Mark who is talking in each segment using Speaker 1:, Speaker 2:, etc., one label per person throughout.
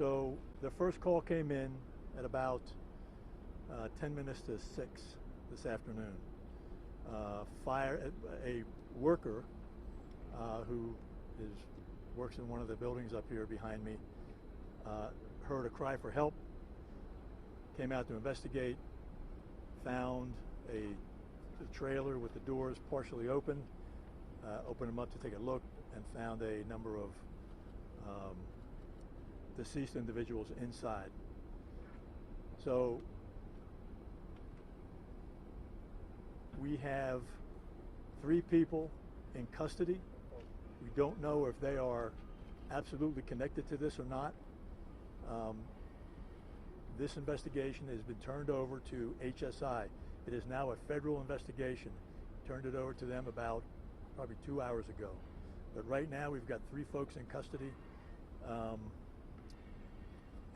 Speaker 1: So the first call came in at about 10 minutes to 6 this afternoon. A worker who works in one of the buildings up here behind me heard a cry for help, came out to investigate, found a trailer with the doors partially open, opened them up to take a look, and found a number of deceased individuals inside. So we have 3 people in custody. We don't know if they are absolutely connected to this or not. This investigation has been turned over to HSI. It is now a federal investigation. Turned it over to them about probably 2 hours ago. But right now we've got 3 folks in custody.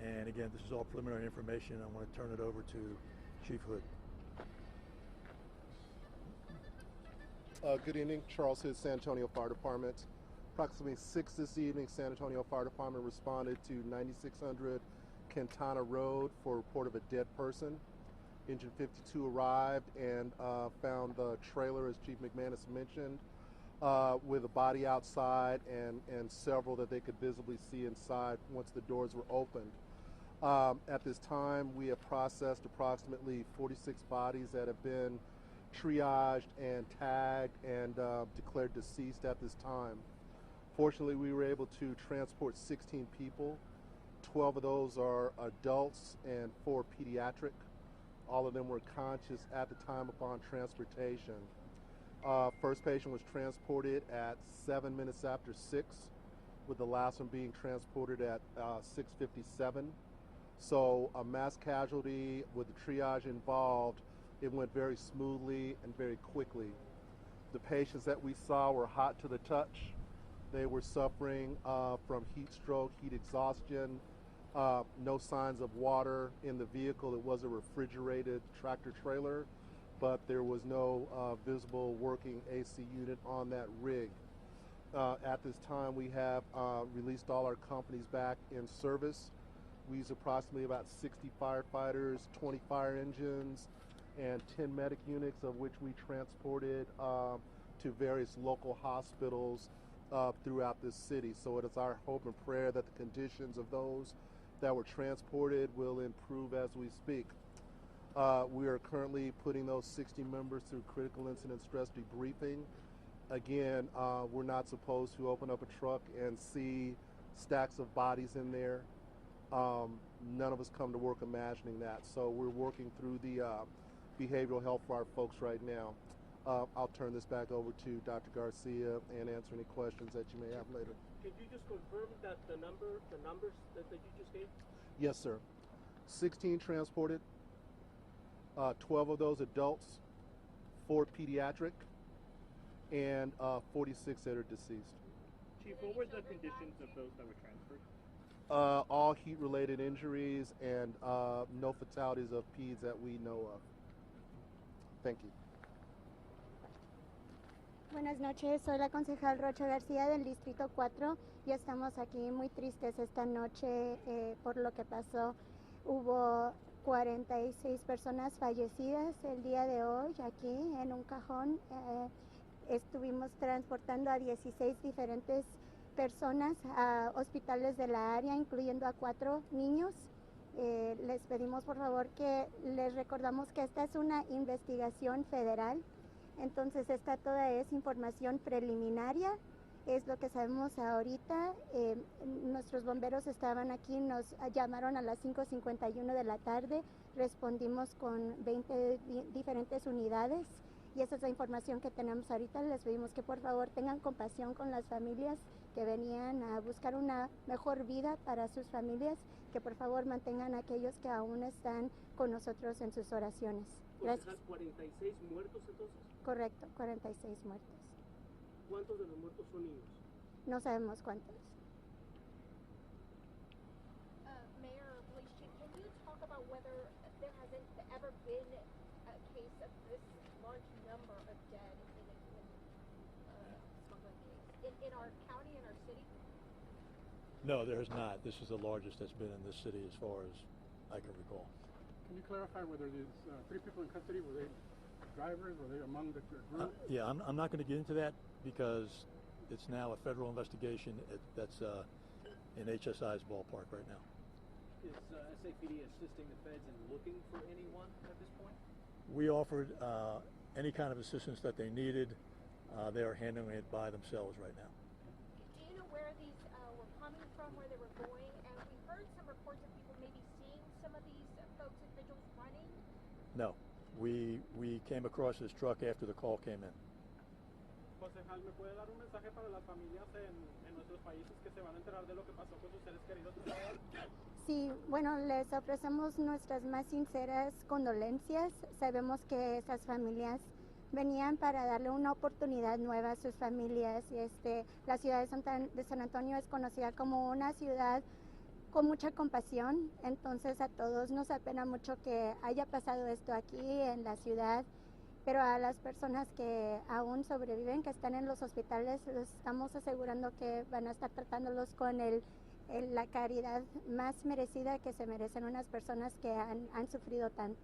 Speaker 1: And again, this is all preliminary information. I want to turn it over to Chief Hood.
Speaker 2: Good evening, Charles Hood, San Antonio Fire Department. Approximately 6 this evening, San Antonio Fire Department responded to 9600 Quintana Road for a report of a dead person. Engine 52 arrived and found the trailer, as Chief McManus mentioned, with a body outside and several that they could visibly see inside once the doors were opened. At this time, we have processed approximately 46 bodies that have been triaged and tagged and declared deceased at this time. Fortunately, we were able to transport 16 people. 12 of those are adults and 4 pediatric. All of them were conscious at the time upon transportation. First patient was transported at 7 minutes after 6, with the last one being transported at 6:57. So a mass casualty with the triage involved. It went very smoothly and very quickly. The patients that we saw were hot to the touch. They were suffering from heat stroke, heat exhaustion, no signs of water in the vehicle. It was a refrigerated tractor trailer, but there was no visible working AC unit on that rig. At this time, we have released all our companies back in service. We use approximately about 60 firefighters, 20 fire engines, and 10 medic units, of which we transported to various local hospitals throughout this city. So it is our hope and prayer that the conditions of those that were transported will improve as we speak. We are currently putting those 60 members through critical incident stress debriefing. Again, we're not supposed to open up a truck and see stacks of bodies in there. None of us come to work imagining that. So we're working through the behavioral health for our folks right now. I'll turn this back over to Dr. Garcia and answer any questions that you may have later.
Speaker 3: Can you just confirm that the numbers that you just gave?
Speaker 2: Yes, sir. 16 transported, 12 of those adults, 4 pediatric, and 46 that are deceased.
Speaker 3: Chief, what were the conditions of those that were transferred?
Speaker 2: All heat-related injuries and no fatalities of peds that we know of. Thank you.
Speaker 4: Buenas noches, soy la concejal Rocha García del Distrito 4 y estamos aquí muy tristes esta noche por lo que pasó. Hubo 46 personas fallecidas el día de hoy aquí en un cajón. Estuvimos transportando a 16 diferentes personas a hospitales de la área, incluyendo a 4 niños. Les pedimos por favor que les recordamos que esta es una investigación federal. Entonces esta toda es información preliminaria, es lo que sabemos ahorita. Nuestros bomberos estaban aquí, nos llamaron a las 5:51 de la tarde, respondimos con 20 diferentes unidades y esa es la información que tenemos ahorita. Les pedimos que por favor tengan compasión con las familias que venían a buscar una mejor vida para sus familias, que por favor mantengan a aquellos que aún están con nosotros en sus oraciones. Gracias.
Speaker 3: ¿46 muertos entonces?
Speaker 4: Correcto, 46 muertos.
Speaker 3: ¿Cuántos de los muertos son niños?
Speaker 4: No sabemos cuántos.
Speaker 5: Mayor, Police Chief, can you talk about whether there hasn't ever been a case of this large number of dead in a smuggling case in our county, in our city?
Speaker 1: No, there has not. This is the largest that's been in this city as far as I can recall.
Speaker 6: Can you clarify whether these 3 people in custody, were they drivers? Were they among the group?
Speaker 1: Yeah, I'm not going to get into that because it's now a federal investigation that's in HSI's ballpark right now.
Speaker 7: Is SAPD assisting the feds in looking for anyone at this point?
Speaker 1: We offered any kind of assistance that they needed. They are handling it by themselves right now.
Speaker 5: Do you know where these were coming from, where they were going? And we heard some reports of people maybe seeing some of these folks, individuals running.
Speaker 1: No, we came across this truck after the call came in.
Speaker 3: Concejal, ¿me puede dar un mensaje para las familias en nuestros países que se van a enterar de lo que pasó con sus seres queridos?
Speaker 4: Sí, bueno, les ofrecemos nuestras más sinceras condolencias. Sabemos que estas familias venían para darle una oportunidad nueva a sus familias. La ciudad de San Antonio es conocida como una ciudad con mucha compasión, entonces a todos nos apena mucho que haya pasado esto aquí en la ciudad, pero a las personas que aún sobreviven, que están en los hospitales, los estamos asegurando que van a estar tratándolos con la caridad más merecida que se merecen unas personas que han sufrido tanto.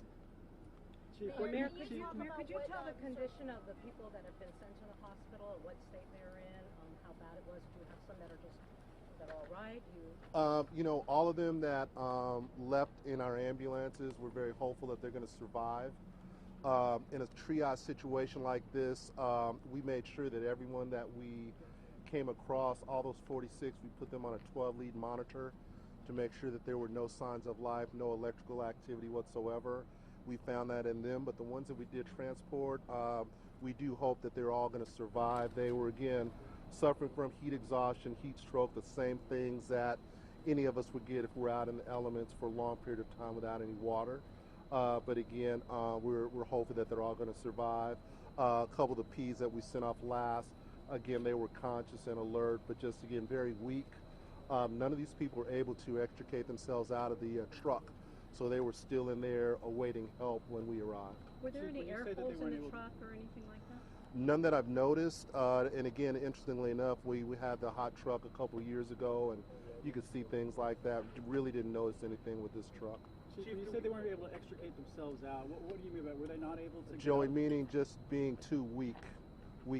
Speaker 8: Mayor, could you tell the condition of the people that have been sent to the hospital, what state they're in, how bad it was? Do you have some that are all right?
Speaker 2: All of them that left in our ambulances, we're very hopeful that they're going to survive. In a triage situation like this, we made sure that everyone that we came across, all those 46, we put them on a 12-lead monitor to make sure that there were no signs of life, no electrical activity whatsoever. We found that in them, but the ones that we did transport, we do hope that they're all going to survive. They were, again, suffering from heat exhaustion, heat stroke, the same things that any of us would get if we're out in the elements for a long period of time without any water. But again, we're hoping that they're all going to survive. A couple of the P's that we sent off last, again, they were conscious and alert, but just, again, very weak. None of these people were able to extricate themselves out of the truck, so they were still in there awaiting help when we arrived.
Speaker 8: Were there any air holes in the truck or anything like that?
Speaker 2: None that I've noticed. And again, interestingly enough, we had the hot truck a couple years ago, and you could see things like that. Really didn't notice anything with this truck.
Speaker 7: Chief, you said they weren't able to extricate themselves out. What do you mean by, were they not able to?
Speaker 2: Joey, meaning just being too weak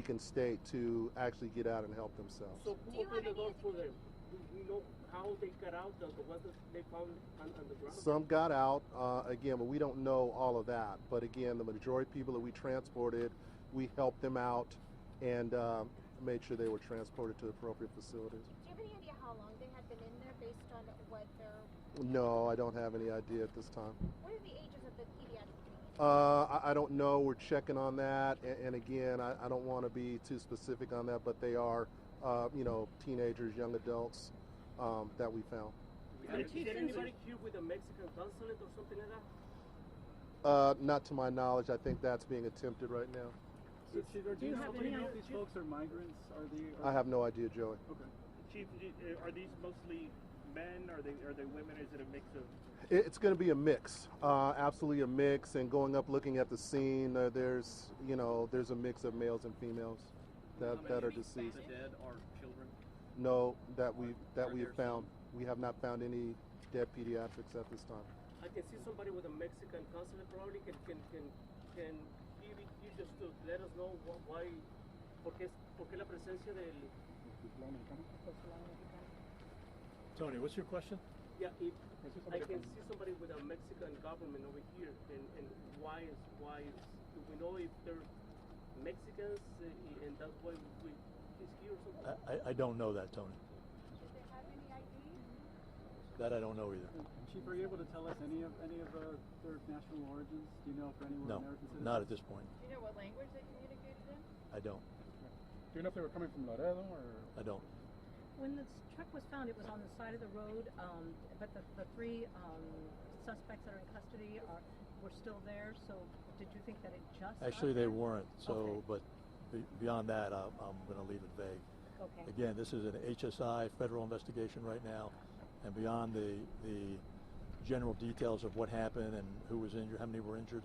Speaker 2: in state to actually get out and help themselves.
Speaker 3: So who opened the door for them? Do you know how they got out, the ones that they found on the ground?
Speaker 2: Some got out, again, but we don't know all of that. But again, the majority of people that we transported, we helped them out and made sure they were transported to appropriate facilities.
Speaker 5: Do you have any idea how long they had been in there based on what their...
Speaker 2: No, I don't have any idea at this time.
Speaker 5: What are the ages of the pediatric?
Speaker 2: I don't know. We're checking on that. And again, I don't want to be too specific on that, but they are, teenagers, young adults that we found.
Speaker 3: Did anybody here with a Mexican consulate or something like that?
Speaker 2: Not to my knowledge. I think that's being attempted right now.
Speaker 7: Do you know if these folks are migrants?
Speaker 2: I have no idea, Joey.
Speaker 7: Okay.
Speaker 3: Chief, are these mostly men? Are they women? Is it a mix of?
Speaker 2: It's going to be a mix, absolutely a mix. And going up, looking at the scene, there's a mix of males and females that are deceased.
Speaker 7: The dead are children?
Speaker 2: No, that we have found. We have not found any dead pediatrics at this time.
Speaker 3: I can see somebody with a Mexican consulate probably can you just to let us know why, por qué la presencia del.
Speaker 1: Tony, what's your question?
Speaker 3: Yeah, if I can see somebody with a Mexican government over here, and why is do we know if they're Mexicans and that's why he's here or something?
Speaker 1: I don't know that, Tony.
Speaker 5: Did they have any ID?
Speaker 1: That I don't know either.
Speaker 7: Chief, are you able to tell us any of their national origins? Do you know if anyone
Speaker 1: No,
Speaker 7: American citizens?
Speaker 1: not at this point.
Speaker 5: Do you know what language they communicated in?
Speaker 1: I don't.
Speaker 6: Do you know if they were coming from Laredo or?
Speaker 1: I don't.
Speaker 8: When the truck was found, it was on the side of the road, but the 3 suspects that are in custody were still there. So did you think that it just?
Speaker 1: Actually, they weren't. So,
Speaker 8: Okay.
Speaker 1: but beyond that, I'm going to leave it vague.
Speaker 8: Okay.
Speaker 1: Again, this is an HSI federal investigation right now, and beyond the general details of what happened and who was injured, how many were injured,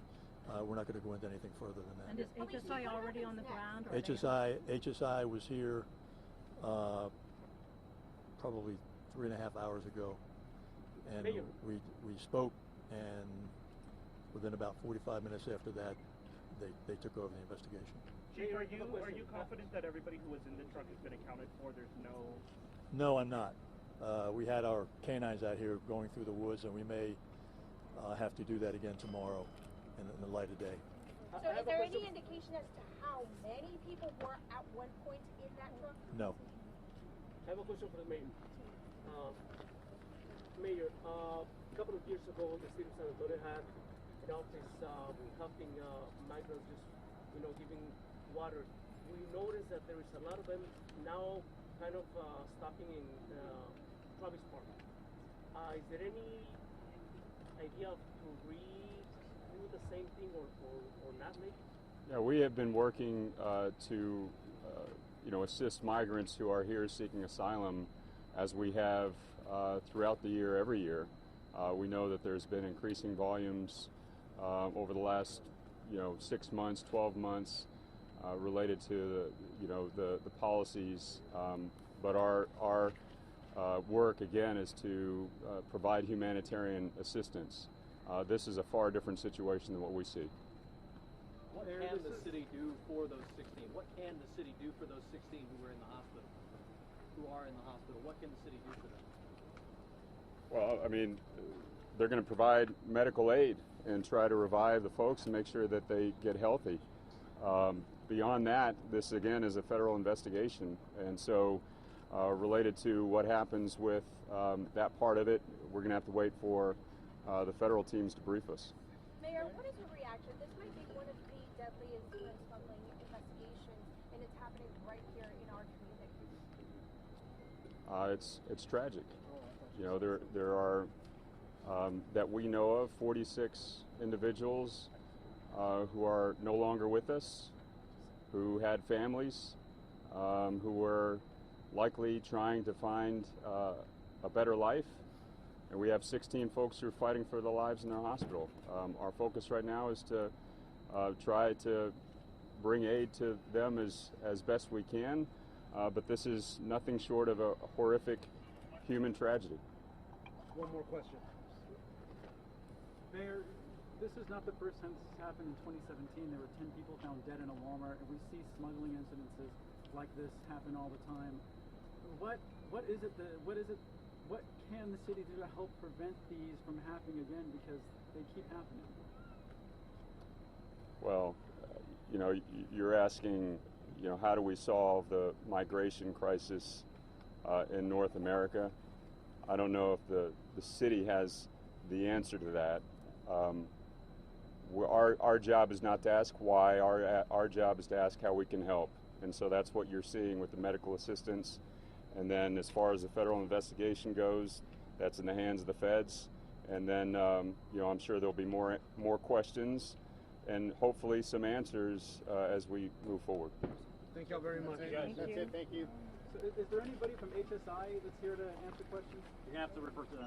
Speaker 1: we're not going to go into anything further than that.
Speaker 8: And is HSI already on the ground? Or
Speaker 1: HSI was here probably 3.5 hours ago, and
Speaker 3: Mayor.
Speaker 1: we spoke, and within about 45 minutes after that, they took over the investigation.
Speaker 9: Chief, are you confident that everybody who was in the truck has been accounted for? There's no...
Speaker 1: No, I'm not. We had our canines out here going through the woods, and we may have to do that again tomorrow in the light of day.
Speaker 5: So is there any indication as to how many people were at one point in that truck?
Speaker 1: No.
Speaker 3: I have a question for the mayor. Mayor, a couple of years ago, the city of San Antonio had an office helping migrants, just giving water. We noticed that there is a lot of them now, kind of stopping in Travis Park. Is there any idea to redo the same thing or not, maybe?
Speaker 10: Yeah, we have been working to assist migrants who are here seeking asylum, as we have throughout the year, every year. We know that there's been increasing volumes over the last 6 months, 12 months related to the policies, but our work again is to provide humanitarian assistance. This is a far different situation than what we see.
Speaker 7: What can the city do for those 16? What can the city do for those 16 who are in the hospital? What can the city do for them?
Speaker 10: Well, I mean, they're going to provide medical aid and try to revive the folks and make sure that they get healthy. Beyond that, this again is a federal investigation, and so related to what happens with that part of it, we're going to have to wait for the federal teams to brief us.
Speaker 5: Mayor, what is your reaction? This might be one of the deadliest smuggling investigations, and it's happening right here in our community.
Speaker 10: It's tragic. There are that we know of 46 individuals who are no longer with us, who had families, who were likely trying to find a better life. And we have 16 folks who are fighting for their lives in their hospital. Our focus right now is to try to bring aid to them as best we can, but this is nothing short of a horrific human tragedy.
Speaker 7: One more question.
Speaker 6: Mayor, this is not the first time this has happened. In 2017, there were 10 people found dead in a Walmart, and we see smuggling incidences like this happen all the time. What can the city do to help prevent these from happening again, because they keep happening?
Speaker 10: Well, you're asking, how do we solve the migration crisis in North America? I don't know if the city has the answer to that. Our job is not to ask why. Our job is to ask how we can help, and so that's what you're seeing with the medical assistance. And then as far as the federal investigation goes, that's in the hands of the feds. And then, I'm sure there'll be more questions and hopefully some answers as we move forward.
Speaker 7: Thank y'all very much.
Speaker 8: That's it.
Speaker 7: Thank you. So is there anybody from HSI that's here to answer questions?
Speaker 9: You're going to have to refer to them.